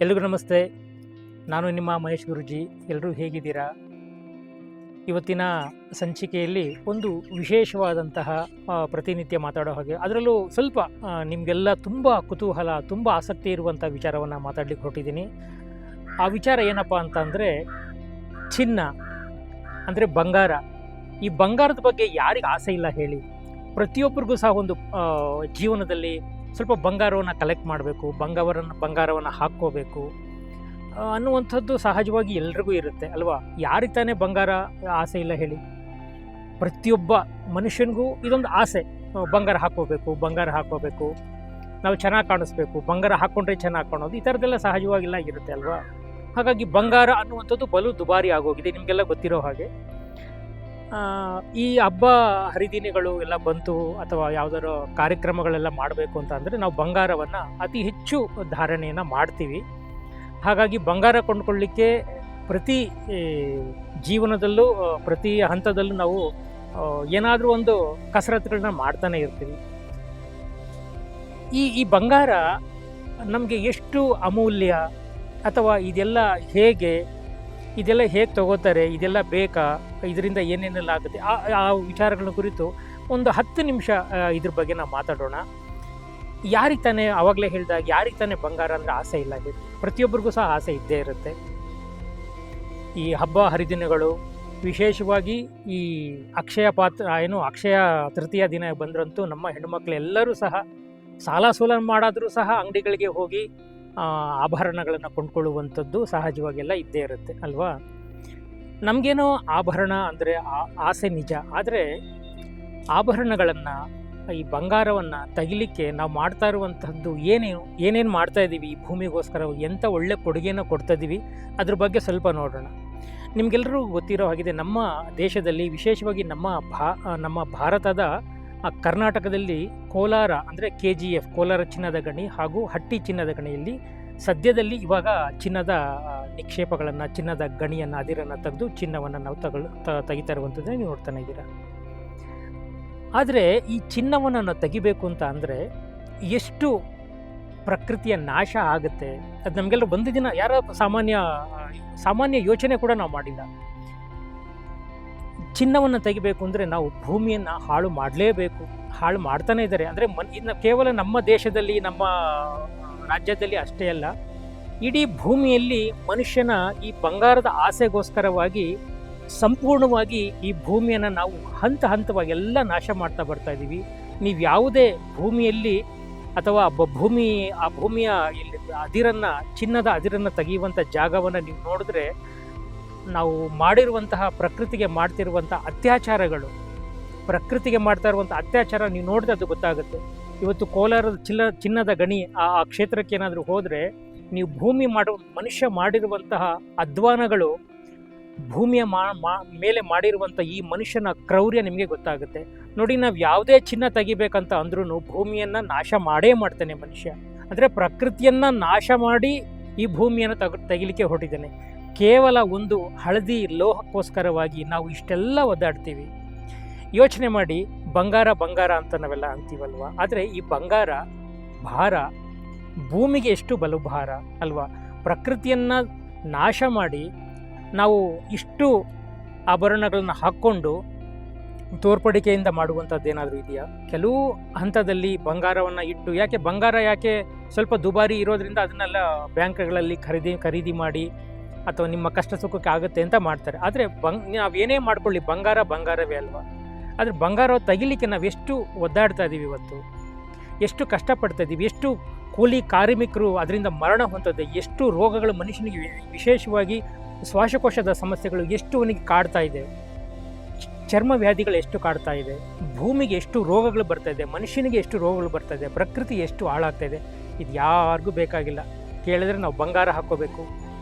ಎಲ್ರಿಗೂ ನಮಸ್ತೆ. ನಾನು ನಿಮ್ಮ ಮಹೇಶ್ ಗುರೂಜಿ. ಎಲ್ಲರೂ ಹೇಗಿದ್ದೀರಾ? ಇವತ್ತಿನ ಸಂಚಿಕೆಯಲ್ಲಿ ಒಂದು ವಿಶೇಷವಾದಂತಹ ಪ್ರತಿನಿತ್ಯ ಮಾತಾಡೋ ಹಾಗೆ, ಅದರಲ್ಲೂ ಸ್ವಲ್ಪ ನಿಮಗೆಲ್ಲ ತುಂಬ ಕುತೂಹಲ, ತುಂಬ ಆಸಕ್ತಿ ಇರುವಂಥ ವಿಚಾರವನ್ನು ಮಾತಾಡ್ಲಿಕ್ಕೆ ಹೊರಟಿದ್ದೀನಿ. ಆ ವಿಚಾರ ಏನಪ್ಪ ಅಂತಂದರೆ ಚಿನ್ನ, ಅಂದರೆ ಬಂಗಾರ. ಈ ಬಂಗಾರದ ಬಗ್ಗೆ ಯಾರಿಗೆ ಆಸೆ ಇಲ್ಲ ಹೇಳಿ? ಪ್ರತಿಯೊಬ್ಬರಿಗೂ ಸಹ ಒಂದು ಜೀವನದಲ್ಲಿ ಸ್ವಲ್ಪ ಬಂಗಾರವನ್ನು ಕಲೆಕ್ಟ್ ಮಾಡಬೇಕು, ಬಂಗಾರವನ್ನು ಹಾಕ್ಕೋಬೇಕು ಅನ್ನುವಂಥದ್ದು ಸಹಜವಾಗಿ ಎಲ್ರಿಗೂ ಇರುತ್ತೆ ಅಲ್ವಾ? ಯಾರಿಗೆ ತಾನೇ ಬಂಗಾರ ಆಸೆ ಇಲ್ಲ ಹೇಳಿ? ಪ್ರತಿಯೊಬ್ಬ ಮನುಷ್ಯನಿಗೂ ಇದೊಂದು ಆಸೆ, ಬಂಗಾರ ಹಾಕ್ಕೋಬೇಕು, ನಾವು ಚೆನ್ನಾಗಿ ಕಾಣಿಸ್ಬೇಕು, ಬಂಗಾರ ಹಾಕ್ಕೊಂಡ್ರೆ ಚೆನ್ನಾಗಿ ಕಾಣೋದು, ಈ ಥರದ್ದೆಲ್ಲ ಸಹಜವಾಗಿಲ್ಲ ಇರುತ್ತೆ ಅಲ್ವಾ? ಹಾಗಾಗಿ ಬಂಗಾರ ಅನ್ನುವಂಥದ್ದು ಬಲು ದುಬಾರಿ ಆಗೋಗಿದೆ, ನಿಮಗೆಲ್ಲ ಗೊತ್ತಿರೋ ಹಾಗೆ. ಈ ಹಬ್ಬ ಹರಿದಿನಗಳು ಎಲ್ಲ ಬಂತು ಅಥವಾ ಯಾವುದಾದ್ರು ಕಾರ್ಯಕ್ರಮಗಳೆಲ್ಲ ಮಾಡಬೇಕು ಅಂತ ಅಂದರೆ ನಾವು ಬಂಗಾರವನ್ನು ಅತಿ ಹೆಚ್ಚು ಧಾರಣೆಯನ್ನು ಮಾಡ್ತೀವಿ. ಹಾಗಾಗಿ ಬಂಗಾರ ಕೊಂಡ್ಕೊಳ್ಳಿಕ್ಕೆ ಪ್ರತಿ ಜೀವನದಲ್ಲೂ ಪ್ರತಿ ಹಂತದಲ್ಲೂ ನಾವು ಏನಾದರೂ ಒಂದು ಕಸರತ್ತುಗಳನ್ನ ಮಾಡ್ತಾನೆ ಇರ್ತೀವಿ. ಈ ಬಂಗಾರ ನಮಗೆ ಎಷ್ಟು ಅಮೂಲ್ಯ, ಅಥವಾ ಇದೆಲ್ಲ ಹೇಗೆ ತಗೋತಾರೆ, ಇದೆಲ್ಲ ಬೇಕಾ, ಇದರಿಂದ ಏನೇನೆಲ್ಲ ಆಗುತ್ತೆ, ಆ ವಿಚಾರಗಳ ಕುರಿತು ಒಂದು 10 ನಿಮಿಷ ಇದ್ರ ಬಗ್ಗೆ ನಾವು ಮಾತಾಡೋಣ. ಯಾರಿಗೆ ತಾನೇ, ಆವಾಗಲೇ ಹೇಳಿದಾಗ, ಯಾರಿಗೆ ತಾನೇ ಬಂಗಾರ ಅಂದರೆ ಆಸೆ ಇಲ್ಲ ಹೇಳಿ? ಪ್ರತಿಯೊಬ್ಬರಿಗೂ ಸಹ ಆಸೆ ಇದ್ದೇ ಇರುತ್ತೆ. ಈ ಹಬ್ಬ ಹರಿದಿನಗಳು, ವಿಶೇಷವಾಗಿ ಈ ಅಕ್ಷಯ ತೃತೀಯ ದಿನ ಬಂದ್ರಂತೂ ನಮ್ಮ ಹೆಣ್ಣುಮಕ್ಳು ಎಲ್ಲರೂ ಸಹ ಸಾಲ ಸೂಲ ಮಾಡಾದರೂ ಸಹ ಅಂಗಡಿಗಳಿಗೆ ಹೋಗಿ ಆಭರಣಗಳನ್ನು ಕೊಂಡ್ಕೊಳ್ಳುವಂಥದ್ದು ಸಹಜವಾಗೆಲ್ಲ ಇದ್ದೇ ಇರುತ್ತೆ ಅಲ್ವಾ? ನಮಗೇನೋ ಆಭರಣ ಅಂದರೆ ಆಸೆ ನಿಜ, ಆದರೆ ಆಭರಣಗಳನ್ನು, ಈ ಬಂಗಾರವನ್ನು ತೆಗಿಲಿಕ್ಕೆ ನಾವು ಮಾಡ್ತಾ ಇರುವಂಥದ್ದು ಏನೇನು ಮಾಡ್ತಾ ಇದ್ದೀವಿ, ಈ ಭೂಮಿಗೋಸ್ಕರ ಎಂಥ ಒಳ್ಳೆ ಕೊಡುಗೆನ ಕೊಡ್ತಾ ಇದ್ದೀವಿ, ಅದ್ರ ಬಗ್ಗೆ ಸ್ವಲ್ಪ ನೋಡೋಣ. ನಿಮಗೆಲ್ಲರಿಗೂ ಗೊತ್ತಿರೋ ಹಾಗಿದೆ, ನಮ್ಮ ದೇಶದಲ್ಲಿ, ವಿಶೇಷವಾಗಿ ನಮ್ಮ ಭಾರತದ ಕರ್ನಾಟಕದಲ್ಲಿ ಕೋಲಾರ ಅಂದರೆ KGF, ಕೋಲಾರ ಚಿನ್ನದ ಗಣಿ ಹಾಗೂ ಹಟ್ಟಿ ಚಿನ್ನದ ಗಣಿಯಲ್ಲಿ ಸದ್ಯದಲ್ಲಿ ಇವಾಗ ಚಿನ್ನದ ನಿಕ್ಷೇಪಗಳನ್ನು, ಚಿನ್ನದ ಗಣಿಯನ್ನು, ಅದಿರನ್ನು ತೆಗೆದು ಚಿನ್ನವನ್ನು ನಾವು ತೆಗಿತಾ ಇರುವಂಥದ್ದನ್ನು ನೀವು ನೋಡ್ತಾನೆ ಇದ್ದೀರಾ. ಆದರೆ ಈ ಚಿನ್ನವನ್ನು ನಾವು ತೆಗಿಬೇಕು ಅಂತ ಅಂದರೆ ಎಷ್ಟು ಪ್ರಕೃತಿಯ ನಾಶ ಆಗುತ್ತೆ, ಅದು ನಮಗೆಲ್ಲ ಒಂದು ದಿನ ಯಾರ ಸಾಮಾನ್ಯ ಯೋಚನೆ ಕೂಡ ನಾವು ಮಾಡಿಲ್ಲ. ಚಿನ್ನವನ್ನು ತೆಗಿಬೇಕು ಅಂದರೆ ನಾವು ಭೂಮಿಯನ್ನು ಹಾಳು ಮಾಡಲೇಬೇಕು, ಹಾಳು ಮಾಡ್ತಾನೆ ಇದ್ದಾರೆ. ಅಂದರೆ ಇನ್ನು ಕೇವಲ ನಮ್ಮ ದೇಶದಲ್ಲಿ, ನಮ್ಮ ರಾಜ್ಯದಲ್ಲಿ ಅಷ್ಟೇ ಅಲ್ಲ, ಇಡೀ ಭೂಮಿಯಲ್ಲಿ ಮನುಷ್ಯನ ಈ ಬಂಗಾರದ ಆಸೆಗೋಸ್ಕರವಾಗಿ ಸಂಪೂರ್ಣವಾಗಿ ಈ ಭೂಮಿಯನ್ನು ನಾವು ಹಂತವಾಗಿ ಎಲ್ಲ ನಾಶ ಮಾಡ್ತಾ ಬರ್ತಾ ಇದ್ದೀವಿ. ನೀವು ಯಾವುದೇ ಭೂಮಿಯಲ್ಲಿ ಅಥವಾ ಆ ಭೂಮಿಯ ಅದಿರನ್ನು, ಚಿನ್ನದ ಅದಿರನ್ನು ತೆಗೆಯುವಂಥ ಜಾಗವನ್ನು ನೀವು ನೋಡಿದ್ರೆ, ನಾವು ಮಾಡಿರುವಂತಹ ಪ್ರಕೃತಿಗೆ ಮಾಡ್ತಿರುವಂಥ ಅತ್ಯಾಚಾರಗಳು, ಪ್ರಕೃತಿಗೆ ಮಾಡ್ತಾ ಇರುವಂಥ ಅತ್ಯಾಚಾರ ನೀವು ನೋಡಿದ್ರೆ ಅದು ಗೊತ್ತಾಗುತ್ತೆ. ಇವತ್ತು ಕೋಲಾರದ ಚಿನ್ನದ ಗಣಿ ಆ ಕ್ಷೇತ್ರಕ್ಕೆ ಏನಾದರೂ ಹೋದರೆ, ನೀವು ಮನುಷ್ಯ ಮಾಡಿರುವಂತಹ ಅಧ್ವಾನಗಳು, ಭೂಮಿಯ ಮೇಲೆ ಮಾಡಿರುವಂಥ ಈ ಮನುಷ್ಯನ ಕ್ರೌರ್ಯ ನಿಮಗೆ ಗೊತ್ತಾಗುತ್ತೆ. ನೋಡಿ, ನಾವು ಯಾವುದೇ ಚಿನ್ನ ತೆಗಿಬೇಕಂತ ಅಂದ್ರೂ ಭೂಮಿಯನ್ನು ನಾಶ ಮಾಡೇ ಮಾಡ್ತಾನೆ ಮನುಷ್ಯ. ಅಂದರೆ ಪ್ರಕೃತಿಯನ್ನು ನಾಶ ಮಾಡಿ ಈ ಭೂಮಿಯನ್ನು ತೆಗಿಲಿಕ್ಕೆ ಹೊರಟಿದ್ದಾನೆ. ಕೇವಲ ಒಂದು ಹಳದಿ ಲೋಹಕ್ಕೋಸ್ಕರವಾಗಿ ನಾವು ಇಷ್ಟೆಲ್ಲ ಒದ್ದಾಡ್ತೀವಿ. ಯೋಚನೆ ಮಾಡಿ, ಬಂಗಾರ ಅಂತ ನಾವೆಲ್ಲ ಅಂತೀವಲ್ವ, ಆದರೆ ಈ ಬಂಗಾರ ಭಾರ ಭೂಮಿಗೆ ಎಷ್ಟು ಬಲು ಭಾರ ಅಲ್ವಾ? ಪ್ರಕೃತಿಯನ್ನು ನಾಶ ಮಾಡಿ ನಾವು ಇಷ್ಟು ಆಭರಣಗಳನ್ನು ಹಾಕ್ಕೊಂಡು ತೋರ್ಪಡಿಕೆಯಿಂದ ಮಾಡುವಂಥದ್ದು ಏನಾದರೂ ಇದೆಯಾ? ಕೆಲವು ಹಂತದಲ್ಲಿ ಬಂಗಾರವನ್ನು ಇಟ್ಟು, ಬಂಗಾರ ಯಾಕೆ ಸ್ವಲ್ಪ ದುಬಾರಿ ಇರೋದ್ರಿಂದ ಅದನ್ನೆಲ್ಲ ಬ್ಯಾಂಕ್ಗಳಲ್ಲಿ ಖರೀದಿ ಮಾಡಿ ಅಥವಾ ನಿಮ್ಮ ಕಷ್ಟ ಸುಖಕ್ಕೆ ಆಗುತ್ತೆ ಅಂತ ಮಾಡ್ತಾರೆ. ಆದರೆ ನಾವೇನೇ ಮಾಡ್ಕೊಳ್ಳಿ, ಬಂಗಾರವೇ ಅಲ್ವಾ? ಆದರೆ ಬಂಗಾರ ತೆಗಿಲಿಕ್ಕೆ ನಾವು ಎಷ್ಟು ಒದ್ದಾಡ್ತಾ ಇದ್ದೀವಿ ಇವತ್ತು, ಎಷ್ಟು ಕಷ್ಟಪಡ್ತಾ ಇದ್ದೀವಿ, ಎಷ್ಟು ಕೂಲಿ ಕಾರ್ಮಿಕರು ಅದರಿಂದ ಮರಣ ಹೊಂದಿದೆ, ಎಷ್ಟು ರೋಗಗಳು ಮನುಷ್ಯನಿಗೆ, ವಿಶೇಷವಾಗಿ ಶ್ವಾಸಕೋಶದ ಸಮಸ್ಯೆಗಳು ಎಷ್ಟು ಅವನಿಗೆ ಕಾಡ್ತಾ ಇದೆ, ಚರ್ಮ ವ್ಯಾಧಿಗಳು ಎಷ್ಟು ಕಾಡ್ತಾ ಇದೆ, ಭೂಮಿಗೆ ಎಷ್ಟು ರೋಗಗಳು ಬರ್ತಾ ಇದೆ, ಮನುಷ್ಯನಿಗೆ ಎಷ್ಟು ರೋಗಗಳು ಬರ್ತಾ ಇದೆ, ಪ್ರಕೃತಿ ಎಷ್ಟು ಹಾಳಾಗ್ತಾ ಇದೆ. ಇದು ಯಾರಿಗೂ ಬೇಕಾಗಿಲ್ಲ. ಕೇಳಿದ್ರೆ ನಾವು ಬಂಗಾರ ಹಾಕ್ಕೋಬೇಕು,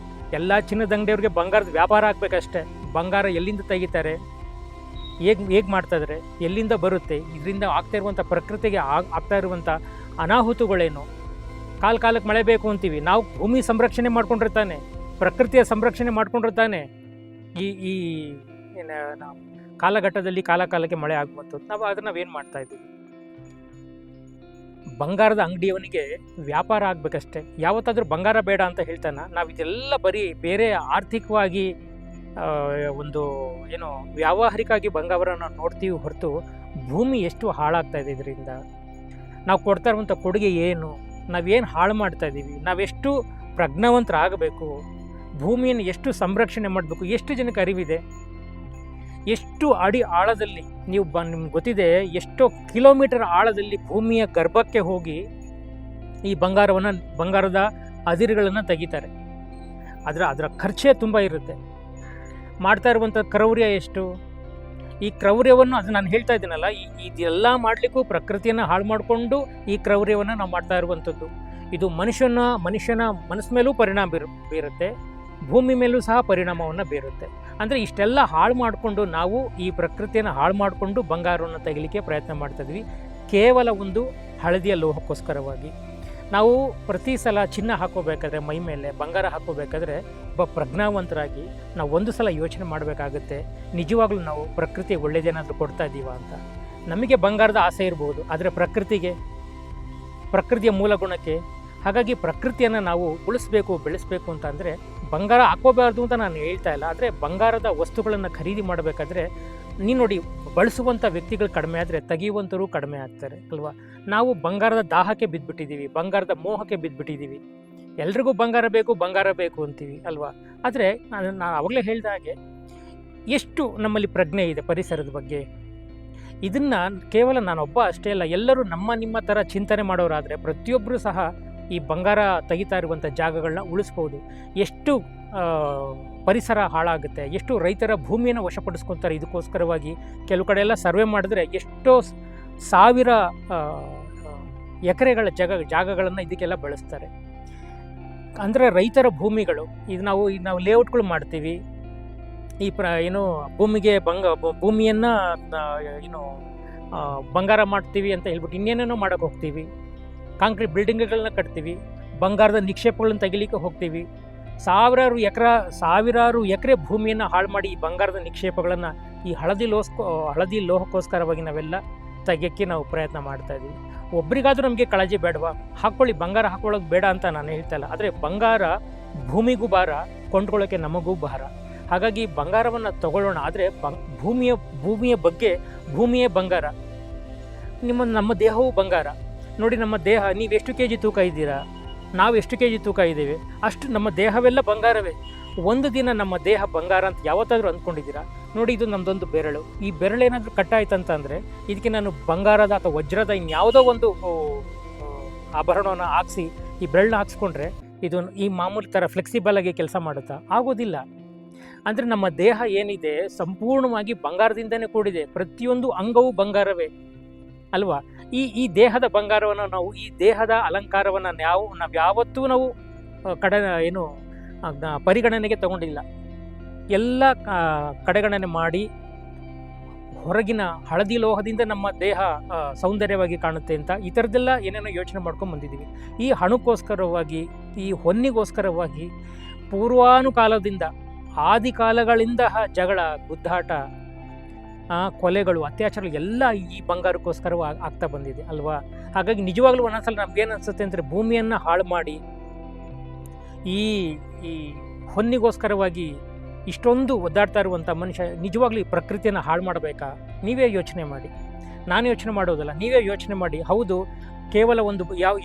ಎಲ್ಲ ಚಿನ್ನದ ಅಂಗಡಿಯವ್ರಿಗೆ ಬಂಗಾರದ ವ್ಯಾಪಾರ ಆಗಬೇಕಷ್ಟೇ. ಬಂಗಾರ ಎಲ್ಲಿಂದ ತೆಗಿತಾರೆ, ಹೇಗೆ ಮಾಡ್ತಾ ಇದ್ದಾರೆ, ಎಲ್ಲಿಂದ ಬರುತ್ತೆ, ಇದರಿಂದ ಆಗ್ತಾ ಇರುವಂಥ ಪ್ರಕೃತಿಗೆ ಆಗ್ತಾ ಇರುವಂಥ ಅನಾಹುತಗಳೇನು? ಕಾಲಕ್ಕೆ ಮಳೆ ಬೇಕು ಅಂತೀವಿ, ನಾವು ಭೂಮಿ ಸಂರಕ್ಷಣೆ ಮಾಡ್ಕೊಂಡಿರ್ತಾನೆ, ಪ್ರಕೃತಿಯ ಸಂರಕ್ಷಣೆ ಮಾಡ್ಕೊಂಡಿರ್ತಾನೆ. ಈ ಕಾಲಘಟ್ಟದಲ್ಲಿ ಕಾಲಕ್ಕೆ ಮಳೆ ಆಗುವಂಥದ್ದು ನಾವು ಅದನ್ನು ನಾವೇನು ಮಾಡ್ತಾ ಇದ್ದೀವಿ? ಬಂಗಾರದ ಅಂಗಡಿಯವನಿಗೆ ವ್ಯಾಪಾರ ಆಗಬೇಕಷ್ಟೆ. ಯಾವತ್ತಾದರೂ ಬಂಗಾರ ಬೇಡ ಅಂತ ಹೇಳ್ತಾನ? ನಾವು ಇದೆಲ್ಲ ಬರೀ ಬೇರೆ ಆರ್ಥಿಕವಾಗಿ ಒಂದು ಏನು ವ್ಯಾವಹಾರಿಕವಾಗಿ ಬಂಗಾರವನ್ನು ನೋಡ್ತೀವಿ ಹೊರತು ಭೂಮಿ ಎಷ್ಟು ಹಾಳಾಗ್ತಾ ಇದೆ ಇದರಿಂದ. ನಾವು ಕೊಡ್ತಾ ಇರುವಂಥ ಕೊಡುಗೆ ಏನು, ನಾವೇನು ಹಾಳು ಮಾಡ್ತಾ ಇದ್ದೀವಿ, ನಾವೆಷ್ಟು ಪ್ರಜ್ಞಾವಂತರಾಗಬೇಕು, ಭೂಮಿಯನ್ನು ಎಷ್ಟು ಸಂರಕ್ಷಣೆ ಮಾಡಬೇಕು, ಎಷ್ಟು ಜನಕ್ಕೆ ಅರಿವಿದೆ? ಎಷ್ಟು ಅಡಿ ಆಳದಲ್ಲಿ ನೀವು ನಿಮ್ಗೆ ಗೊತ್ತಿದೆ, ಎಷ್ಟೋ ಕಿಲೋಮೀಟರ್ ಆಳದಲ್ಲಿ ಭೂಮಿಯ ಗರ್ಭಕ್ಕೆ ಹೋಗಿ ಈ ಬಂಗಾರದ ಅದಿರುಗಳನ್ನು ತೆಗಿತಾರೆ. ಅದರ ಖರ್ಚೇ ತುಂಬ ಇರುತ್ತೆ. ಮಾಡ್ತಾ ಇರುವಂಥ ಕ್ರೌರ್ಯ ಎಷ್ಟು? ಈ ಕ್ರೌರ್ಯವನ್ನು ಅದು ನಾನು ಹೇಳ್ತಾ ಇದ್ದೀನಲ್ಲ, ಇದೆಲ್ಲ ಮಾಡಲಿಕ್ಕೂ ಪ್ರಕೃತಿಯನ್ನು ಹಾಳು ಮಾಡಿಕೊಂಡು ಈ ಕ್ರೌರ್ಯವನ್ನು ನಾವು ಮಾಡ್ತಾ ಇರುವಂಥದ್ದು. ಇದು ಮನುಷ್ಯನ ಮನಸ್ಸು ಮೇಲೂ ಪರಿಣಾಮ ಬೀರುತ್ತೆ, ಭೂಮಿ ಮೇಲೂ ಸಹ ಪರಿಣಾಮವನ್ನು ಬೀರುತ್ತೆ. ಅಂದರೆ ಇಷ್ಟೆಲ್ಲ ಹಾಳು ಮಾಡಿಕೊಂಡು ನಾವು ಈ ಪ್ರಕೃತಿಯನ್ನು ಹಾಳು ಮಾಡಿಕೊಂಡು ಬಂಗಾರವನ್ನು ತೆಗಿಲಿಕ್ಕೆ ಪ್ರಯತ್ನ ಮಾಡ್ತಾಯಿದ್ವಿ, ಕೇವಲ ಒಂದು ಹಳದಿಯ ಲೋಹಕ್ಕೋಸ್ಕರವಾಗಿ. ನಾವು ಪ್ರತಿ ಸಲ ಚಿನ್ನ ಹಾಕೋಬೇಕಾದ್ರೆ, ಮೈ ಮೇಲೆ ಬಂಗಾರ ಹಾಕೋಬೇಕಾದ್ರೆ ಒಬ್ಬ ಪ್ರಜ್ಞಾವಂತರಾಗಿ ನಾವು ಒಂದು ಸಲ ಯೋಚನೆ ಮಾಡಬೇಕಾಗುತ್ತೆ, ನಿಜವಾಗ್ಲೂ ನಾವು ಪ್ರಕೃತಿಗೆ ಒಳ್ಳೇದೇನಾದರೂ ಕೊಡ್ತಾ ಇದ್ದೀವ ಅಂತ. ನಮಗೆ ಬಂಗಾರದ ಆಸೆ ಇರ್ಬೋದು, ಆದರೆ ಪ್ರಕೃತಿಯ ಮೂಲ ಗುಣಕ್ಕೆ. ಹಾಗಾಗಿ ಪ್ರಕೃತಿಯನ್ನು ನಾವು ಉಳಿಸ್ಬೇಕು, ಬೆಳೆಸಬೇಕು ಅಂತ ಅಂದರೆ ಬಂಗಾರ ಹಾಕೋಬಾರ್ದು ಅಂತ ನಾನು ಹೇಳ್ತಾ ಇಲ್ಲ. ಆದರೆ ಬಂಗಾರದ ವಸ್ತುಗಳನ್ನು ಖರೀದಿ ಮಾಡಬೇಕಾದ್ರೆ ನೀನು ನೋಡಿ, ಬಳಸುವಂಥ ವ್ಯಕ್ತಿಗಳು ಕಡಿಮೆ ಆದರೆ ತೆಗೆಯುವಂಥರು ಕಡಿಮೆ ಆಗ್ತಾರೆ ಅಲ್ವಾ. ನಾವು ಬಂಗಾರದ ದಾಹಕ್ಕೆ ಬಿದ್ದುಬಿಟ್ಟಿದ್ದೀವಿ, ಬಂಗಾರದ ಮೋಹಕ್ಕೆ ಬಿದ್ದುಬಿಟ್ಟಿದ್ದೀವಿ. ಎಲ್ರಿಗೂ ಬಂಗಾರ ಬೇಕು ಅಂತೀವಿ ಅಲ್ವಾ. ಆದರೆ ನಾನು ಆವಾಗಲೇ ಹೇಳಿದ ಹಾಗೆ ಎಷ್ಟು ನಮ್ಮಲ್ಲಿ ಪ್ರಜ್ಞೆ ಇದೆ ಪರಿಸರದ ಬಗ್ಗೆ. ಇದನ್ನು ಕೇವಲ ನಾನೊಬ್ಬ ಅಷ್ಟೇ ಅಲ್ಲ, ಎಲ್ಲರೂ ನಿಮ್ಮ ಥರ ಚಿಂತನೆ ಮಾಡೋರಾದರೆ ಪ್ರತಿಯೊಬ್ಬರೂ ಸಹ ಈ ಬಂಗಾರ ತೆಗಿತಾ ಇರುವಂಥ ಜಾಗಗಳನ್ನ ಉಳಿಸ್ಬೋದು. ಎಷ್ಟು ಪರಿಸರ ಹಾಳಾಗುತ್ತೆ, ಎಷ್ಟು ರೈತರ ಭೂಮಿಯನ್ನು ವಶಪಡಿಸ್ಕೊತಾರೆ ಇದಕ್ಕೋಸ್ಕರವಾಗಿ. ಕೆಲವು ಕಡೆ ಎಲ್ಲ ಸರ್ವೆ ಮಾಡಿದ್ರೆ ಎಷ್ಟೋ ಸಾವಿರ ಎಕರೆಗಳ ಜಾಗಗಳನ್ನು ಇದಕ್ಕೆಲ್ಲ ಬಳಸ್ತಾರೆ. ಅಂದರೆ ರೈತರ ಭೂಮಿಗಳು, ಇದು ನಾವು ಲೇಔಟ್ಗಳು ಮಾಡ್ತೀವಿ, ಈ ಭೂಮಿಯನ್ನು ಬಂಗಾರ ಮಾಡ್ತೀವಿ ಅಂತ ಹೇಳ್ಬಿಟ್ಟು ಇನ್ನೇನೇನೋ ಮಾಡೋಕ್ಕೆ ಹೋಗ್ತೀವಿ. ಕಾಂಕ್ರೀಟ್ ಬಿಲ್ಡಿಂಗ್ಗಳನ್ನ ಕಟ್ತೀವಿ, ಬಂಗಾರದ ನಿಕ್ಷೇಪಗಳನ್ನು ತೆಗಿಲಿಕ್ಕೆ ಹೋಗ್ತೀವಿ. ಸಾವಿರಾರು ಎಕರೆ ಭೂಮಿಯನ್ನು ಹಾಳು ಮಾಡಿ ಈ ಬಂಗಾರದ ನಿಕ್ಷೇಪಗಳನ್ನು ಈ ಹಳದಿ ಲೋಹಕ್ಕೋಸ್ಕರವಾಗಿ ನಾವೆಲ್ಲ ತೆಗೆಯೋಕ್ಕೆ ನಾವು ಪ್ರಯತ್ನ ಮಾಡ್ತಾ ಇದ್ದೀವಿ. ಒಬ್ರಿಗಾದರೂ ನಮಗೆ ಕಾಳಜಿ ಬೇಡವಾ? ಹಾಕ್ಕೊಳ್ಳಿ, ಬಂಗಾರ ಹಾಕೊಳ್ಳೋದು ಬೇಡ ಅಂತ ನಾನು ಹೇಳ್ತಾ ಇಲ್ಲ. ಆದರೆ ಬಂಗಾರ ಭೂಮಿಗೂ ಭಾರ, ಕೊಂಡ್ಕೊಳ್ಳೋಕ್ಕೆ ನಮಗೂ ಭಾರ. ಹಾಗಾಗಿ ಬಂಗಾರವನ್ನು ತಗೊಳ್ಳೋಣ, ಆದರೆ ಭೂಮಿಯ ಬಗ್ಗೆ ಭೂಮಿಯೇ ಬಂಗಾರ. ನಮ್ಮ ದೇಹವೂ ಬಂಗಾರ. ನೋಡಿ, ನಮ್ಮ ದೇಹ, ನೀವು ಎಷ್ಟು ಕೆ ಜಿ ತೂಕ ಇದ್ದೀರಾ, ನಾವು ಎಷ್ಟು ಕೆ ಜಿ ತೂಕ ಇದ್ದೀವಿ, ಅಷ್ಟು ನಮ್ಮ ದೇಹವೆಲ್ಲ ಬಂಗಾರವೇ. ಒಂದು ದಿನ ನಮ್ಮ ದೇಹ ಬಂಗಾರ ಅಂತ ಯಾವತ್ತಾದರೂ ಅಂದ್ಕೊಂಡಿದ್ದೀರಾ? ನೋಡಿ, ಇದು ನಮ್ಮದೊಂದು ಬೆರಳು. ಈ ಬೆರಳೇನಾದರೂ ಕಟ್ಟಾಯ್ತಂತಂದರೆ ಇದಕ್ಕೆ ನಾನು ಬಂಗಾರದ ಅಥವಾ ವಜ್ರದ ಇನ್ಯಾವುದೋ ಒಂದು ಆಭರಣವನ್ನು ಹಾಕ್ಸಿ ಈ ಬೆರಳನ್ನ ಹಾಕ್ಸ್ಕೊಂಡ್ರೆ ಇದು ಈ ಮಾಮೂಲಿ ಥರ ಫ್ಲೆಕ್ಸಿಬಲ್ ಆಗಿ ಕೆಲಸ ಮಾಡುತ್ತಾ? ಆಗೋದಿಲ್ಲ. ಅಂದರೆ ನಮ್ಮ ದೇಹ ಏನಿದೆ ಸಂಪೂರ್ಣವಾಗಿ ಬಂಗಾರದಿಂದನೇ ಕೂಡಿದೆ. ಪ್ರತಿಯೊಂದು ಅಂಗವೂ ಬಂಗಾರವೇ ಅಲ್ವಾ. ಈ ದೇಹದ ಬಂಗಾರವನ್ನು ನಾವು, ಈ ದೇಹದ ಅಲಂಕಾರವನ್ನು ನಾವು ಯಾವತ್ತೂ ನಾವು ಪರಿಗಣನೆಗೆ ತಗೊಂಡಿಲ್ಲ. ಎಲ್ಲ ಕಡೆಗಣನೆ ಮಾಡಿ ಹೊರಗಿನ ಹಳದಿ ಲೋಹದಿಂದ ನಮ್ಮ ದೇಹ ಸೌಂದರ್ಯವಾಗಿ ಕಾಣುತ್ತೆ ಅಂತ ಈ ಥರದ್ದೆಲ್ಲ ಏನೇನೋ ಯೋಚನೆ ಮಾಡ್ಕೊಂಡು ಬಂದಿದ್ದೀವಿ. ಈ ಹಣಕ್ಕೋಸ್ಕರವಾಗಿ, ಈ ಹೊನ್ನಿಗೋಸ್ಕರವಾಗಿ ಪೂರ್ವಾನುಕಾಲದಿಂದ, ಆದಿಕಾಲಗಳಿಂದ ಜಗಳ, ಗುದ್ದಾಟ, ಕೊಲೆಗಳು, ಅತ್ಯಾಚಾರಗಳು ಎಲ್ಲ ಈ ಬಂಗಾರಕ್ಕೋಸ್ಕರ ಆಗ್ತಾ ಬಂದಿದೆ ಅಲ್ವಾ. ಹಾಗಾಗಿ ನಿಜವಾಗ್ಲೂ ಒಂದೊಂದ್ಸಲ ನಮ್ಗೇನು ಅನಿಸುತ್ತೆ ಅಂದರೆ, ಭೂಮಿಯನ್ನು ಹಾಳು ಮಾಡಿ ಈ ಹೊನ್ನಿಗೋಸ್ಕರವಾಗಿ ಇಷ್ಟೊಂದು ಒದ್ದಾಡ್ತಾ ಇರುವಂಥ ಮನುಷ್ಯ ನಿಜವಾಗ್ಲೂ ಈ ಪ್ರಕೃತಿಯನ್ನು ಹಾಳು ಮಾಡಬೇಕಾ? ನೀವೇ ಯೋಚನೆ ಮಾಡಿ. ನಾನು ಯೋಚನೆ ಮಾಡೋದಲ್ಲ, ನೀವೇ ಯೋಚನೆ ಮಾಡಿ. ಹೌದು, ಕೇವಲ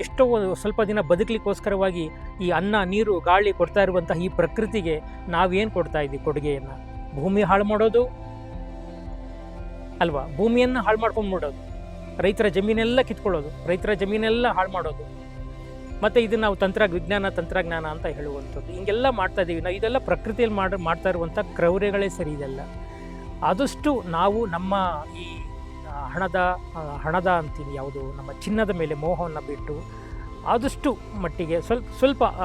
ಎಷ್ಟೋ ಸ್ವಲ್ಪ ದಿನ ಬದುಕಲಿಕ್ಕೋಸ್ಕರವಾಗಿ ಈ ಅನ್ನ, ನೀರು, ಗಾಳಿ ಕೊಡ್ತಾ ಇರುವಂಥ ಈ ಪ್ರಕೃತಿಗೆ ನಾವೇನು ಕೊಡ್ತಾ ಇದ್ದೀವಿ ಕೊಡುಗೆಯನ್ನು? ಭೂಮಿ ಹಾಳು ಮಾಡೋದು ಅಲ್ವಾ, ಭೂಮಿಯನ್ನು ಹಾಳು ಮಾಡ್ಕೊಂಡು ಬಿಡೋದು, ರೈತರ ಜಮೀನೆಲ್ಲ ಕಿತ್ಕೊಳ್ಳೋದು, ರೈತರ ಜಮೀನೆಲ್ಲ ಹಾಳು ಮಾಡೋದು. ಮತ್ತು ಇದು ನಾವು ತಂತ್ರಜ್ಞಾನ ಅಂತ ಹೇಳುವಂಥದ್ದು. ಹಿಂಗೆಲ್ಲ ಮಾಡ್ತಾ ಇದ್ದೀವಿ ನಾವು. ಇದೆಲ್ಲ ಪ್ರಕೃತಿಯಲ್ಲಿ ಮಾಡ್ತಾ ಇರುವಂಥ ಕ್ರೌರ್ಯಗಳೇ ಸರಿ. ಇದೆಲ್ಲ ಆದಷ್ಟು ನಾವು ನಮ್ಮ ಈ ಹಣದ ಅಂತೀವಿ ಯಾವುದು, ನಮ್ಮ ಚಿನ್ನದ ಮೇಲೆ ಮೋಹವನ್ನು ಬಿಟ್ಟು ಆದಷ್ಟು ಮಟ್ಟಿಗೆ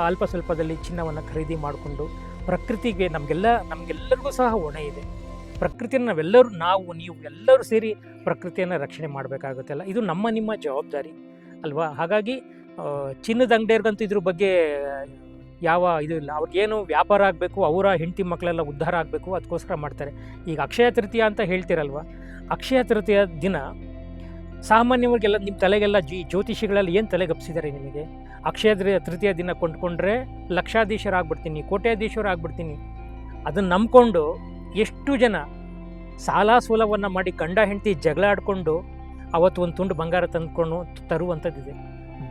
ಅಲ್ಪ ಸ್ವಲ್ಪದಲ್ಲಿ ಚಿನ್ನವನ್ನು ಖರೀದಿ ಮಾಡಿಕೊಂಡು ಪ್ರಕೃತಿಗೆ ನಮಗೆಲ್ಲರಿಗೂ ಸಹ ಹೊಣೆ ಇದೆ. ಪ್ರಕೃತಿಯನ್ನು ನೀವು ಎಲ್ಲರೂ ಸೇರಿ ಪ್ರಕೃತಿಯನ್ನು ರಕ್ಷಣೆ ಮಾಡಬೇಕಾಗುತ್ತಲ್ಲ. ಇದು ನಿಮ್ಮ ಜವಾಬ್ದಾರಿ ಅಲ್ವಾ. ಹಾಗಾಗಿ ಚಿನ್ನದ ಅಂಗಡಿಯರ್ಗಂತೂ ಇದ್ರ ಬಗ್ಗೆ ಯಾವ ಇದು ಇಲ್ಲ. ಅವ್ರಿಗೇನು ವ್ಯಾಪಾರ ಆಗಬೇಕು, ಅವರ ಹೆಂಡತಿ ಮಕ್ಕಳೆಲ್ಲ ಉದ್ಧಾರ ಆಗಬೇಕು, ಅದಕ್ಕೋಸ್ಕರ ಮಾಡ್ತಾರೆ. ಈಗ ಅಕ್ಷಯ ತೃತೀಯ ಅಂತ ಹೇಳ್ತಿರಲ್ವ, ಅಕ್ಷಯ ತೃತೀಯ ದಿನ ಸಾಮಾನ್ಯವಾಗೆಲ್ಲ ನಿಮ್ಮ ತಲೆಗೆಲ್ಲ ಜ್ಯೋತಿಷಿಗಳಲ್ಲಿ ಏನು ತಲೆಗಪ್ಸಿದ್ದಾರೆ ನಿಮಗೆ? ಅಕ್ಷಯ ತೃತೀಯ ದಿನ ಕೊಂಡ್ಕೊಂಡ್ರೆ ಲಕ್ಷಾಧೀಶರ ಆಗ್ಬಿಡ್ತೀನಿ, ಕೋಟ್ಯಾಧೀಶರ ಆಗ್ಬಿಡ್ತೀನಿ. ಅದನ್ನು ನಂಬ್ಕೊಂಡು ಎಷ್ಟು ಜನ ಸಾಲ ಸೋಲವನ್ನು ಮಾಡಿ ಗಂಡ ಹೆಂಡತಿ ಜಗಳ ಆಡಿಕೊಂಡು ಅವತ್ತು ಒಂದು ತುಂಡು ಬಂಗಾರ ತಂದ್ಕೊಂಡು ತರುವಂಥದ್ದಿದೆ.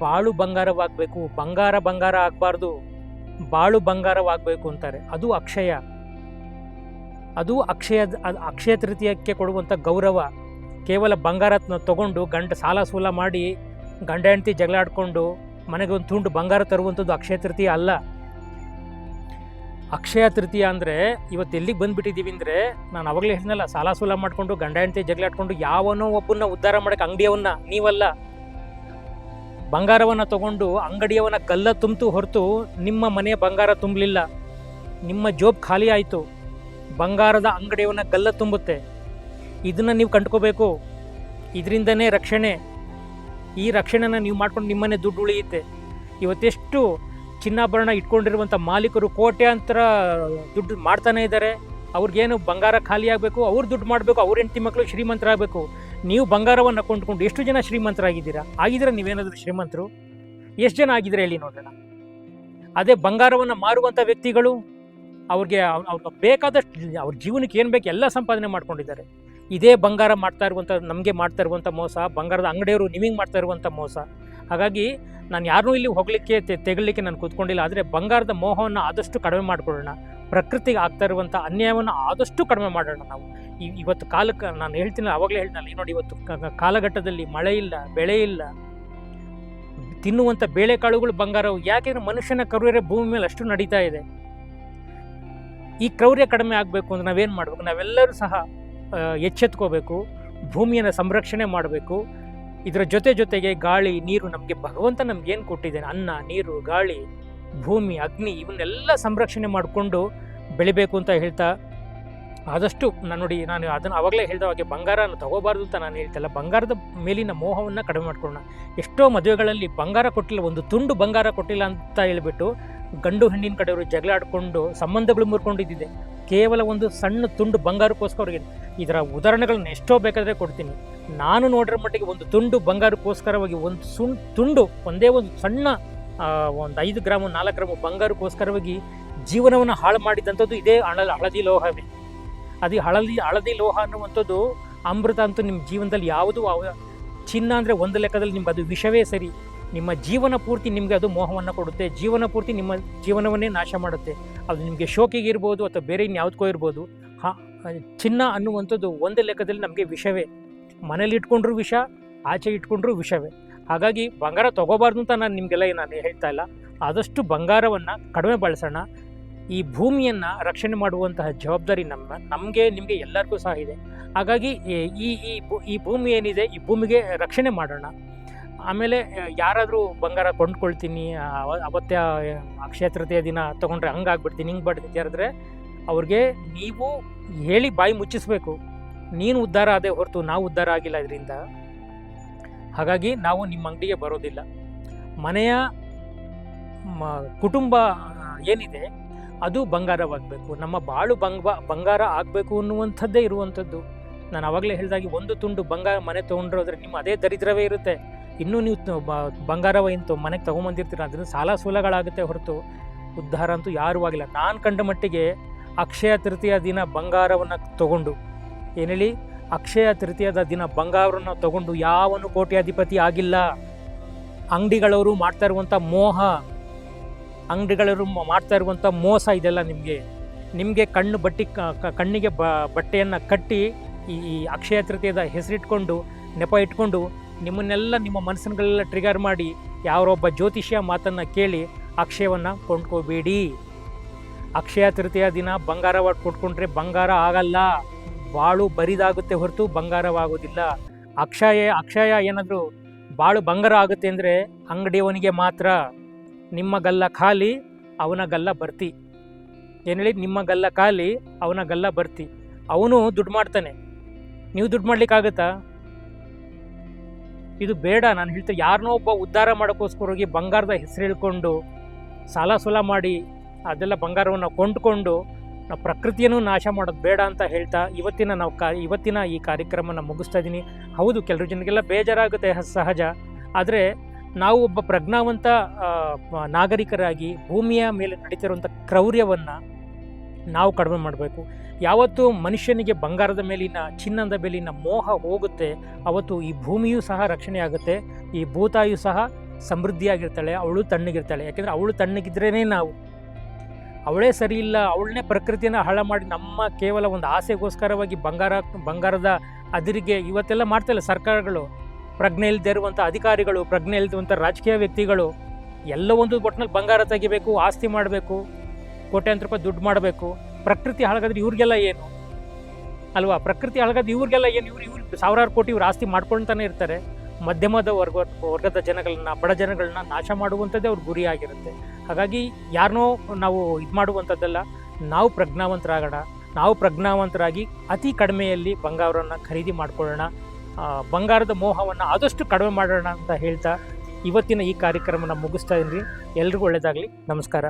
ಬಾಳು ಬಂಗಾರವಾಗಬೇಕು, ಬಂಗಾರ ಆಗಬಾರ್ದು, ಬಾಳು ಬಂಗಾರವಾಗಬೇಕು ಅಂತಾರೆ. ಅದು ಅಕ್ಷಯ, ಅದು ಅಕ್ಷಯ ತೃತೀಯಕ್ಕೆ ಕೊಡುವಂಥ ಗೌರವ. ಕೇವಲ ಬಂಗಾರ ತಗೊಂಡು ಸಾಲ ಸೋಲ ಮಾಡಿ ಗಂಡ ಹೆಂಡತಿ ಜಗಳ ಆಡಿಕೊಂಡು ಮನೆಗೆ ಒಂದು ತುಂಡು ಬಂಗಾರ ತರುವಂಥದ್ದು ಅಕ್ಷಯ ತೃತೀಯ ಅಲ್ಲ. ಅಕ್ಷಯ ತೃತೀಯ ಅಂದರೆ ಇವತ್ತು ಎಲ್ಲಿಗೆ ಬಂದುಬಿಟ್ಟಿದ್ದೀವಿ ಅಂದರೆ, ನಾನು ಅವಾಗಲೇ ಹೇಳಿದ್ನಲ್ಲ, ಸಾಲ ಸೋಲ ಮಾಡಿಕೊಂಡು ಗಂಡ ಹೆಂಡತಿ ಜಗಳ ಆಡ್ಕೊಂಡು ಯಾವನೋ ಒಬ್ಬನ್ನ ಉದ್ಧಾರ ಮಾಡೋಕ್ಕೆ ಅಂಗಡಿಯವನ್ನ ನೀವಲ್ಲ, ಬಂಗಾರವನ್ನು ತಗೊಂಡು ಅಂಗಡಿಯವನ ಗಲ್ಲ ತುಂಬಿತು ಹೊರತು ನಿಮ್ಮ ಮನೆಯ ಬಂಗಾರ ತುಂಬಲಿಲ್ಲ. ನಿಮ್ಮ ಜೋಬ್ ಖಾಲಿ ಆಯಿತು, ಬಂಗಾರದ ಅಂಗಡಿಯವನ ಗಲ್ಲ ತುಂಬುತ್ತೆ. ಇದನ್ನು ನೀವು ಕಂಡ್ಕೋಬೇಕು. ಇದರಿಂದನೇ ರಕ್ಷಣೆ. ಈ ರಕ್ಷಣೆನ ನೀವು ಮಾಡ್ಕೊಂಡು ನಿಮ್ಮನೆ ದುಡ್ಡು ಉಳಿಯುತ್ತೆ. ಇವತ್ತೆಷ್ಟು ಚಿನ್ನಾಭರಣ ಇಟ್ಕೊಂಡಿರುವಂಥ ಮಾಲೀಕರು ಕೋಟ್ಯಾಂತರ ದುಡ್ಡು ಮಾಡ್ತಾನೆ ಇದ್ದಾರೆ. ಅವ್ರಿಗೇನು ಬಂಗಾರ ಖಾಲಿ ಆಗಬೇಕು, ಅವ್ರು ದುಡ್ಡು ಮಾಡಬೇಕು, ಅವ್ರ ಹೆಂಡತಿ ಮಕ್ಕಳು ಶ್ರೀಮಂತರಾಗಬೇಕು. ನೀವು ಬಂಗಾರವನ್ನು ಕೊಂಡ್ಕೊಂಡು ಎಷ್ಟು ಜನ ಶ್ರೀಮಂತರಾಗಿದ್ದೀರಾ? ಆಗಿದ್ರೆ ನೀವೇನಾದರೂ ಶ್ರೀಮಂತರು? ಎಷ್ಟು ಜನ ಆಗಿದ್ರೆ ಹೇಳಿ ನೋಡೋಣ. ಅದೇ ಬಂಗಾರವನ್ನು ಮಾರುವಂಥ ವ್ಯಕ್ತಿಗಳು ಅವ್ರಿಗೆ ಬೇಕಾದಷ್ಟು ಅವ್ರ ಜೀವನಕ್ಕೆ ಏನು ಬೇಕು ಎಲ್ಲ ಸಂಪಾದನೆ ಮಾಡ್ಕೊಂಡಿದ್ದಾರೆ. ಇದೇ ಬಂಗಾರ ನಮಗೆ ಮಾಡ್ತಾ ಇರುವಂಥ ಮೋಸ, ಬಂಗಾರದ ಅಂಗಡಿಯವರು ನಿಮಗೆ ಮಾಡ್ತಾ ಇರುವಂಥ ಮೋಸ. ಹಾಗಾಗಿ ನಾನು ಯಾರನ್ನೂ ಇಲ್ಲಿ ಹೋಗಲಿಕ್ಕೆ ತೆಗಲಿಕ್ಕೆ ನಾನು ಕೂತ್ಕೊಂಡಿಲ್ಲ. ಆದರೆ ಬಂಗಾರದ ಮೋಹವನ್ನು ಆದಷ್ಟು ಕಡಿಮೆ ಮಾಡಿಕೊಳ್ಳೋಣ. ಪ್ರಕೃತಿಗೆ ಆಗ್ತಾ ಇರುವಂಥ ಅನ್ಯಾಯವನ್ನು ಆದಷ್ಟು ಕಡಿಮೆ ಮಾಡೋಣ. ನಾವು ಇವತ್ತು ಕಾಲಕ್ಕೆ ನಾನು ಹೇಳ್ತೀನಿ, ಆವಾಗಲೇ ಹೇಳ್ತೀನಿ ನೋಡಿ, ಇವತ್ತು ಕಾಲಘಟ್ಟದಲ್ಲಿ ಮಳೆ ಇಲ್ಲ, ಬೆಳೆ ಇಲ್ಲ, ತಿನ್ನುವಂಥ ಬೇಳೆಕಾಳುಗಳು ಬಂಗಾರವು. ಯಾಕೆಂದರೆ ಮನುಷ್ಯನ ಕ್ರೌರ್ಯ ಭೂಮಿ ಮೇಲೆ ಅಷ್ಟು ನಡೀತಾ ಇದೆ. ಈ ಕ್ರೌರ್ಯ ಕಡಿಮೆ ಆಗಬೇಕು ಅಂದರೆ ನಾವೇನು ಮಾಡಬೇಕು? ನಾವೆಲ್ಲರೂ ಸಹ ಎಚ್ಚೆತ್ಕೋಬೇಕು, ಭೂಮಿಯನ್ನು ಸಂರಕ್ಷಣೆ ಮಾಡಬೇಕು. ಇದರ ಜೊತೆಗೆ ಗಾಳಿ, ನೀರು, ನಮಗೆ ಭಗವಂತ ನಮಗೇನು ಕೊಟ್ಟಿದ್ದೇನೆ, ಅನ್ನ, ನೀರು, ಗಾಳಿ, ಭೂಮಿ, ಅಗ್ನಿ, ಇವನ್ನೆಲ್ಲ ಸಂರಕ್ಷಣೆ ಮಾಡಿಕೊಂಡು ಬೆಳಿಬೇಕು ಅಂತ ಹೇಳ್ತಾ, ಆದಷ್ಟು ನಾನು ಅದನ್ನು ಆವಾಗಲೇ ಹೇಳಿದ ಹಾಗೆ ಬಂಗಾರನ ತಗೋಬಾರ್ದು ಅಂತ ನಾನು ಹೇಳ್ತಲ್ಲ, ಬಂಗಾರದ ಮೇಲಿನ ಮೋಹವನ್ನು ಕಡಿಮೆ ಮಾಡ್ಕೊಳ್ಳೋಣ. ಎಷ್ಟೋ ಮದುವೆಗಳಲ್ಲಿ ಬಂಗಾರ ಕೊಟ್ಟಿಲ್ಲ, ಒಂದು ತುಂಡು ಬಂಗಾರ ಕೊಟ್ಟಿಲ್ಲ ಅಂತ ಹೇಳಿಬಿಟ್ಟು ಗಂಡು ಹೆಣ್ಣಿನ ಕಡೆಯವರು ಜಗಳ ಆಡಿಕೊಂಡು ಸಂಬಂಧಗಳು ಮುರ್ಕೊಂಡಿದ್ದಿದೆ. ಕೇವಲ ಒಂದು ಸಣ್ಣ ತುಂಡು ಬಂಗಾರಕ್ಕೋಸ್ಕರ. ಇದರ ಉದಾಹರಣೆಗಳನ್ನ ಎಷ್ಟೋ ಬೇಕಾದರೆ ಕೊಡ್ತೀನಿ. ನಾನು ನೋಡಿರೋ ಮಟ್ಟಿಗೆ ಒಂದು ತುಂಡು ಬಂಗಾರಕ್ಕೋಸ್ಕರವಾಗಿ ಒಂದೇ ಒಂದು ಸಣ್ಣ ಒಂದು 5 ಗ್ರಾಮು 4 ಗ್ರಾಮು ಬಂಗಾರಕ್ಕೋಸ್ಕರವಾಗಿ ಜೀವನವನ್ನು ಹಾಳು ಮಾಡಿದಂಥದ್ದು ಇದೇ ಹಳದಿ ಲೋಹವೇ. ಅದು ಹಳದಿ ಲೋಹ ಅನ್ನುವಂಥದ್ದು ಅಮೃತ ಅಂತೂ ನಿಮ್ಮ ಜೀವನದಲ್ಲಿ ಯಾವುದು. ಚಿನ್ನ ಅಂದರೆ ಒಂದು ಲೆಕ್ಕದಲ್ಲಿ ನಿಮ್ಗೆ ಅದು ವಿಷವೇ ಸರಿ. ನಿಮ್ಮ ಜೀವನ ಪೂರ್ತಿ ನಿಮಗೆ ಅದು ಮೋಹವನ್ನು ಕೊಡುತ್ತೆ, ಜೀವನ ಪೂರ್ತಿ ನಿಮ್ಮ ಜೀವನವನ್ನೇ ನಾಶ ಮಾಡುತ್ತೆ. ಅದು ನಿಮಗೆ ಶೋಕಿಗೆ ಇರ್ಬೋದು ಅಥವಾ ಬೇರೆ ಇನ್ಯಾವುದಕ್ಕೋ ಇರ್ಬೋದು. ಚಿನ್ನ ಅನ್ನುವಂಥದ್ದು ಒಂದು ಲೆಕ್ಕದಲ್ಲಿ ನಮಗೆ ವಿಷವೇ. ಮನೇಲಿ ಇಟ್ಕೊಂಡ್ರೂ ವಿಷ, ಆಚೆ ಇಟ್ಕೊಂಡ್ರೂ ವಿಷವೇ. ಹಾಗಾಗಿ ಬಂಗಾರ ತೊಗೋಬಾರ್ದು ಅಂತ ನಾನು ಹೇಳ್ತಾ ಇಲ್ಲ. ಆದಷ್ಟು ಬಂಗಾರವನ್ನು ಕಡಿಮೆ ಬಳಸೋಣ. ಈ ಭೂಮಿಯನ್ನು ರಕ್ಷಣೆ ಮಾಡುವಂತಹ ಜವಾಬ್ದಾರಿ ನಮಗೆ ನಿಮಗೆ ಎಲ್ಲರಿಗೂ ಸಹ ಇದೆ. ಹಾಗಾಗಿ ಈ ಭೂಮಿ ಏನಿದೆ, ಈ ಭೂಮಿಗೆ ರಕ್ಷಣೆ ಮಾಡೋಣ. ಆಮೇಲೆ ಯಾರಾದರೂ ಬಂಗಾರ ಕೊಂಡ್ಕೊಳ್ತೀನಿ, ಅವತ್ತೇ ಅಕ್ಷಯ ತೃತೀಯ ದಿನ ತೊಗೊಂಡ್ರೆ ಹಂಗಾಗ್ಬಿಡ್ತೀನಿ, ಹಿಂಗೆ ಮಾಡ್ತೀನಿ ಯಾರಾದರೆ ಅವ್ರಿಗೆ ನೀವು ಹೇಳಿ ಬಾಯಿ ಮುಚ್ಚಿಸ್ಬೇಕು. ನೀನು ಉದ್ಧಾರ ಆದೇ ಹೊರತು ನಾವು ಉದ್ಧಾರ ಆಗಿಲ್ಲ ಇದರಿಂದ. ಹಾಗಾಗಿ ನಾವು ನಿಮ್ಮ ಅಂಗಡಿಗೆ ಬರೋದಿಲ್ಲ. ಮನೆಯ ಕುಟುಂಬ ಏನಿದೆ ಅದು ಬಂಗಾರವಾಗಬೇಕು. ನಮ್ಮ ಬಾಳು ಬಂಗಾರ ಆಗಬೇಕು ಅನ್ನುವಂಥದ್ದೇ ಇರುವಂಥದ್ದು. ನಾನು ಆವಾಗಲೇ ಹೇಳಿದಾಗೆ ಒಂದು ತುಂಡು ಬಂಗಾರ ಮನೆ ತೊಗೊಂಡ್ರೋದ್ರೆ ನಿಮ್ಮ ಅದೇ ದರಿದ್ರವೇ ಇರುತ್ತೆ. ಇನ್ನೂ ನೀವು ಬಂಗಾರವೇನು ಮನೆಗೆ ತೊಗೊಂಬಂದಿರ್ತೀರ, ಅದನ್ನು ಸಾಲ ಸೂಲಗಳಾಗುತ್ತೆ ಹೊರತು ಉದ್ಧಾರ ಅಂತೂ ಯಾರೂ ಆಗಿಲ್ಲ. ನಾನು ಕಂಡ ಮಟ್ಟಿಗೆ ಅಕ್ಷಯ ತೃತೀಯ ದಿನ ಬಂಗಾರವನ್ನು ತಗೊಂಡು, ಏನೇಳಿ ಅಕ್ಷಯ ತೃತೀಯದ ದಿನ ಬಂಗಾರವನ್ನು ತಗೊಂಡು ಯಾವನು ಕೋಟ್ಯಾಧಿಪತಿ ಆಗಿಲ್ಲ. ಅಂಗಡಿಗಳವರು ಮಾಡ್ತಾ ಇರುವಂಥ ಮೋಹ, ಅಂಗಡಿಗಳವರು ಮಾಡ್ತಾ ಇರುವಂಥ ಮೋಸ ಇದೆಲ್ಲ ನಿಮಗೆ ಕಣ್ಣಿಗೆ ಬಟ್ಟೆಯನ್ನು ಕಟ್ಟಿ ಈ ಅಕ್ಷಯ ತೃತೀಯದ ಹೆಸರಿಟ್ಕೊಂಡು ನೆಪ ಇಟ್ಕೊಂಡು ನಿಮ್ಮನ್ನೆಲ್ಲ ನಿಮ್ಮ ಮನಸ್ಸುಗಳೆಲ್ಲ ಟ್ರಿಗರ್ ಮಾಡಿ ಯಾರೊಬ್ಬ ಜ್ಯೋತಿಷ್ಯ ಮಾತನ್ನು ಕೇಳಿ ಅಕ್ಷಯವನ್ನು ಕೊಂಡ್ಕೋಬೇಡಿ. ಅಕ್ಷಯ ತೃತೀಯ ದಿನ ಬಂಗಾರ ಕೊಟ್ಕೊಂಡ್ರೆ ಬಂಗಾರ ಆಗಲ್ಲ, ಬಾಳು ಬರಿದಾಗುತ್ತೆ ಹೊರತು ಬಂಗಾರವಾಗೋದಿಲ್ಲ. ಅಕ್ಷಯ ಏನಾದರೂ ಬಾಳು ಬಂಗಾರ ಆಗುತ್ತೆ ಅಂದರೆ ಅಂಗಡಿಯವನಿಗೆ ಮಾತ್ರ. ನಿಮ್ಮ ಗಲ್ಲ ಖಾಲಿ, ಅವನ ಗಲ್ಲ ಬರ್ತಿ. ಏನು ನಿಮ್ಮ ಗಲ್ಲ ಖಾಲಿ, ಅವನ ಗಲ್ಲ ಬರ್ತಿ. ಅವನು ದುಡ್ಡು ಮಾಡ್ತಾನೆ, ನೀವು ದುಡ್ಡು ಮಾಡ್ಲಿಕ್ಕಾಗತ್ತಾ? ಇದು ಬೇಡ. ನಾನು ಹೇಳ್ತೇನೆ, ಯಾರನ್ನೋ ಒಬ್ಬ ಉದ್ಧಾರ ಮಾಡೋಕ್ಕೋಸ್ಕರ ಹೋಗಿ ಬಂಗಾರದ ಹೆಸರು ಹೇಳ್ಕೊಂಡು ಸಾಲ ಸೋಲ ಮಾಡಿ ಅದೆಲ್ಲ ಬಂಗಾರವನ್ನು ಕೊಂಡ್ಕೊಂಡು ನಾವು ಪ್ರಕೃತಿಯನ್ನು ನಾಶ ಮಾಡೋದು ಬೇಡ ಅಂತ ಹೇಳ್ತಾ ಇವತ್ತಿನ ಈ ಕಾರ್ಯಕ್ರಮನ ಮುಗಿಸ್ತಾ ಇದ್ದೀನಿ. ಹೌದು, ಕೆಲವು ಜನರಿಗೆಲ್ಲ ಬೇಜಾರಾಗುತ್ತೆ, ಸಹಜ. ಆದರೆ ನಾವು ಒಬ್ಬ ಪ್ರಜ್ಞಾವಂತ ನಾಗರಿಕರಾಗಿ ಭೂಮಿಯ ಮೇಲೆ ನಡೀತಿರುವಂಥ ಕ್ರೌರ್ಯವನ್ನು ನಾವು ಕಡಿಮೆ ಮಾಡಬೇಕು. ಯಾವತ್ತು ಮನುಷ್ಯನಿಗೆ ಬಂಗಾರದ ಮೇಲಿನ, ಚಿನ್ನದ ಮೇಲಿನ ಮೋಹ ಹೋಗುತ್ತೆ, ಅವತ್ತು ಈ ಭೂಮಿಯೂ ಸಹ ರಕ್ಷಣೆ ಆಗುತ್ತೆ, ಈ ಭೂತಾಯು ಸಹ ಸಮೃದ್ಧಿಯಾಗಿರ್ತಾಳೆ, ಅವಳು ತಣ್ಣಗಿರ್ತಾಳೆ. ಯಾಕೆಂದರೆ ಅವಳು ತಣ್ಣಗಿದ್ರೇ ನಾವು. ಅವಳೇ ಸರಿ ಇಲ್ಲ, ಅವಳನ್ನೇ ಪ್ರಕೃತಿಯನ್ನು ಹಾಳು ಮಾಡಿ ನಮ್ಮ ಕೇವಲ ಒಂದು ಆಸೆಗೋಸ್ಕರವಾಗಿ ಬಂಗಾರದ ಅದಿರಿಗೆ ಇವತ್ತೆಲ್ಲ ಮಾಡ್ತಾಯಿಲ್ಲ ಸರ್ಕಾರಗಳು. ಪ್ರಜ್ಞೆ ಇಲ್ಲದೆ ಇರುವಂಥ ಅಧಿಕಾರಿಗಳು, ಪ್ರಜ್ಞೆ ಇಲ್ಲದಂಥ ರಾಜಕೀಯ ವ್ಯಕ್ತಿಗಳು ಎಲ್ಲ ಒಂದು ಒಟ್ಟಿನಲ್ಲಿ ಬಂಗಾರ ತೆಗಿಬೇಕು, ಆಸ್ತಿ ಮಾಡಬೇಕು, ಕೋಟ್ಯಾಂತರ ರೂಪಾಯಿ ದುಡ್ಡು ಮಾಡಬೇಕು. ಪ್ರಕೃತಿ ಹಾಳಾಗಾದ್ರೆ ಇವ್ರಿಗೆಲ್ಲ ಏನು ಅಲ್ವಾ? ಪ್ರಕೃತಿ ಹಾಳಾಗಾದ್ರೆ ಇವ್ರಿಗೆಲ್ಲ ಏನು? ಇವ್ರು ಸಾವಿರಾರು ಕೋಟಿ ಇವ್ರು ಆಸ್ತಿ ಮಾಡ್ಕೊಳ್ತಾನೆ ಇರ್ತಾರೆ. ಮಧ್ಯಮದ ವರ್ಗದ ಜನಗಳನ್ನ, ಬಡ ಜನಗಳನ್ನ ನಾಶ ಮಾಡುವಂಥದ್ದೇ ಅವ್ರ ಗುರಿ ಆಗಿರುತ್ತೆ. ಹಾಗಾಗಿ ಯಾರನ್ನೋ ನಾವು ಇದು ಮಾಡುವಂಥದ್ದಲ್ಲ, ನಾವು ಪ್ರಜ್ಞಾವಂತರಾಗೋಣ. ನಾವು ಪ್ರಜ್ಞಾವಂತರಾಗಿ ಅತಿ ಕಡಿಮೆಯಲ್ಲಿ ಬಂಗಾರವನ್ನು ಖರೀದಿ ಮಾಡ್ಕೊಳ್ಳೋಣ, ಬಂಗಾರದ ಮೋಹವನ್ನು ಆದಷ್ಟು ಕಡಿಮೆ ಮಾಡೋಣ ಅಂತ ಹೇಳ್ತಾ ಇವತ್ತಿನ ಈ ಕಾರ್ಯಕ್ರಮನ ಮುಗಿಸ್ತಾ ಇದ್ದೀನಿ. ಎಲ್ರಿಗೂ ಒಳ್ಳೆಯದಾಗಲಿ. ನಮಸ್ಕಾರ.